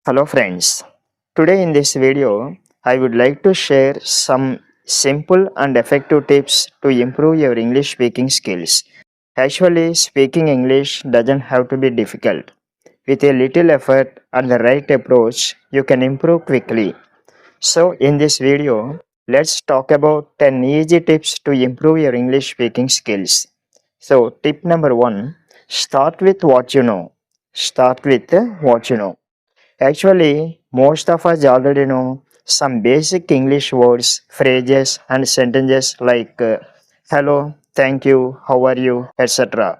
Hello friends. Today in this video, I would like to share some simple and effective tips to improve your English speaking skills. Actually, speaking English doesn't have to be difficult. With a little effort and the right approach, you can improve quickly. So in this video, let's talk about 10 easy tips to improve your English speaking skills. So tip number 1, start with what you know. Start with what you know. Actually, most of us already know some basic English words, phrases, and sentences like hello, thank you, how are you, etc.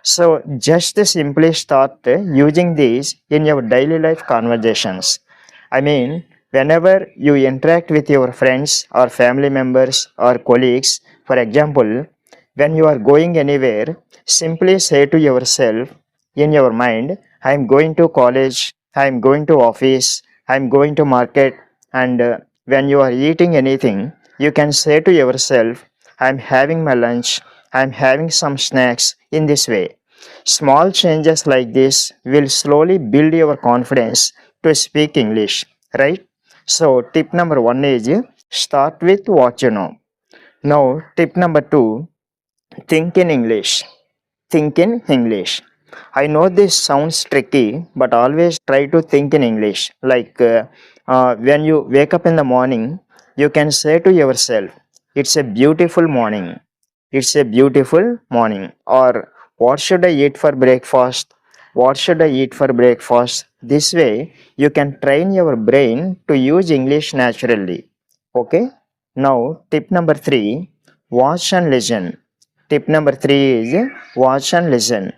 So, just simply start using these in your daily life conversations. I mean, whenever you interact with your friends or family members or colleagues, for example, when you are going anywhere, simply say to yourself in your mind, I am going to college, I am going to office, I am going to market, and when you are eating anything, you can say to yourself, I am having my lunch, I am having some snacks in this way. Small changes like this will slowly build your confidence to speak English, right? So, tip number 1 is start with what you know. Now, tip number 2, think in English. Think in English. I know this sounds tricky, but always try to think in English. Like when you wake up in the morning, you can say to yourself, it's a beautiful morning. It's a beautiful morning. Or what should I eat for breakfast? What should I eat for breakfast? This way, you can train your brain to use English naturally. Okay? Now, tip number 3, watch and listen. Tip number 3 is watch and listen.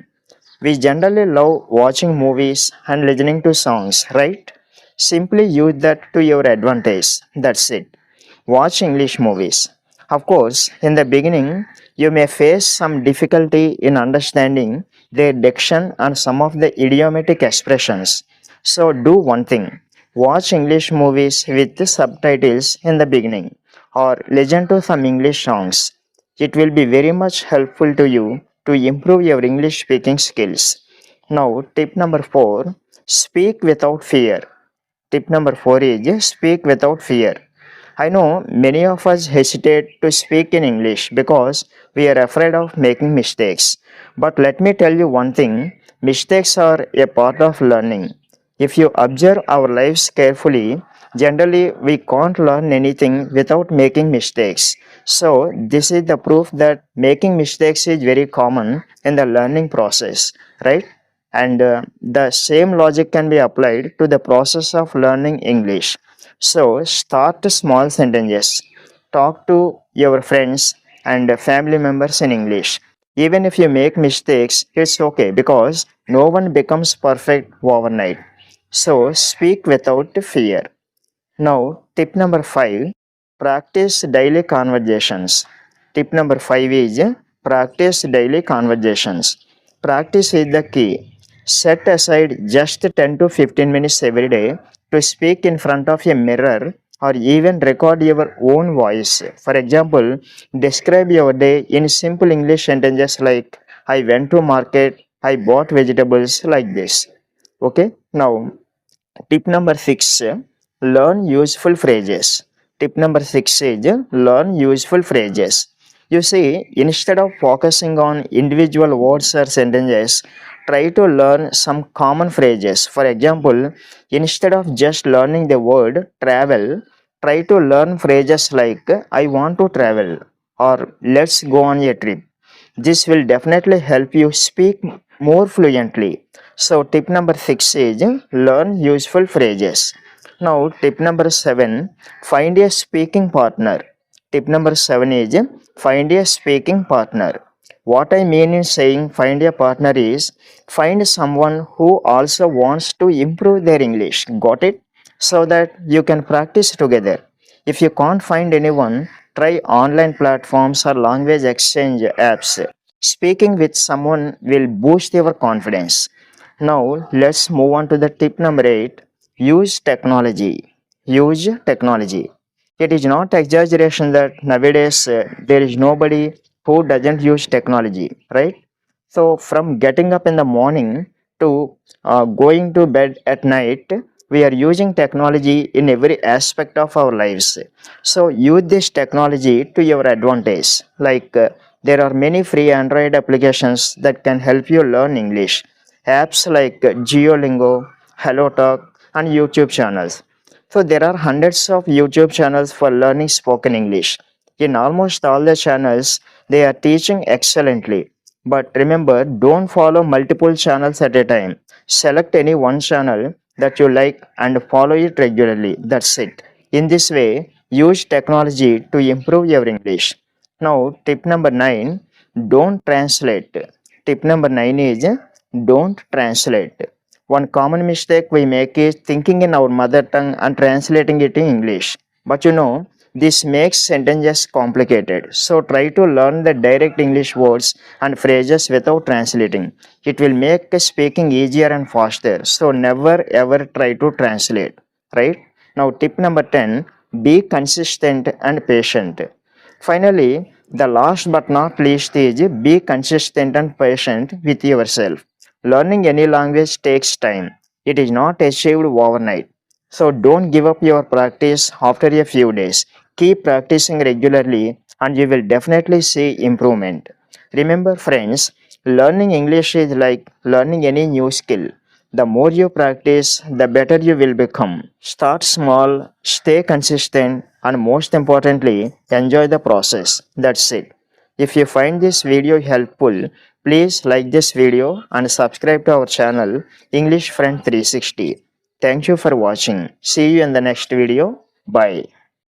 We generally love watching movies and listening to songs, right? Simply use that to your advantage. That's it. Watch English movies. Of course, in the beginning, you may face some difficulty in understanding their diction and some of the idiomatic expressions. So, do one thing, watch English movies with the subtitles in the beginning or listen to some English songs. It will be very much helpful to you to improve your English speaking skills. Now, tip number 4, speak without fear. Tip number 4 is speak without fear. I know many of us hesitate to speak in English because we are afraid of making mistakes. But let me tell you one thing, mistakes are a part of learning. If you observe our lives carefully, generally we can't learn anything without making mistakes. So, this is the proof that making mistakes is very common in the learning process, right? And the same logic can be applied to the process of learning English. So, start small sentences. Talk to your friends and family members in English. Even if you make mistakes, it's okay because no one becomes perfect overnight. So, speak without fear. Now, tip number 5, practice daily conversations. Tip number 5 is practice daily conversations. Practice is the key. Set aside just 10 to 15 minutes every day to speak in front of a mirror or even record your own voice. For example, describe your day in simple English sentences like I went to market, I bought vegetables, like this. Okay, now tip number 6, learn useful phrases. Tip number 6 is learn useful phrases. You see, instead of focusing on individual words or sentences, try to learn some common phrases. For example, instead of just learning the word travel, try to learn phrases like I want to travel or let's go on a trip. This will definitely help you speak more fluently. So, tip number 6 is learn useful phrases. Now, tip number 7, find a speaking partner. Tip number 7 is find a speaking partner. What I mean in saying find a partner is find someone who also wants to improve their English. Got it? So that you can practice together. If you can't find anyone, try online platforms or language exchange apps. Speaking with someone will boost your confidence. Now, let's move on to the tip number 8, use technology. Use technology. It is not exaggeration that nowadays there is nobody who doesn't use technology, right? So, from getting up in the morning to going to bed at night, We are using technology in every aspect of our lives. So use this technology to your advantage. There are many free Android applications that can help you learn English. Apps like Geolingo, HelloTalk, and YouTube channels. So there are hundreds of YouTube channels for learning spoken English. In almost all the channels, they are teaching excellently. But remember, don't follow multiple channels at a time. Select any one channel that you like and follow it regularly. That's it. In this way, use technology to improve your English. Now, tip number 9, don't translate. Tip number 9 is don't translate. One common mistake we make is thinking in our mother tongue and translating it in English. But this makes sentences complicated. So try to learn the direct English words and phrases without translating. It will make speaking easier and faster. So never ever try to translate. Right? Now, tip number 10, be consistent and patient. Finally, the last but not least is be consistent and patient with yourself. Learning any language takes time. It is not achieved overnight. So don't give up your practice after a few days. Keep practicing regularly and you will definitely see improvement. Remember, friends, learning English is like learning any new skill. The more you practice, the better you will become. Start small, stay consistent, and most importantly, enjoy the process. That's it. If you find this video helpful, please like this video and subscribe to our channel English Friend 360. Thank you for watching. See you in the next video. Bye.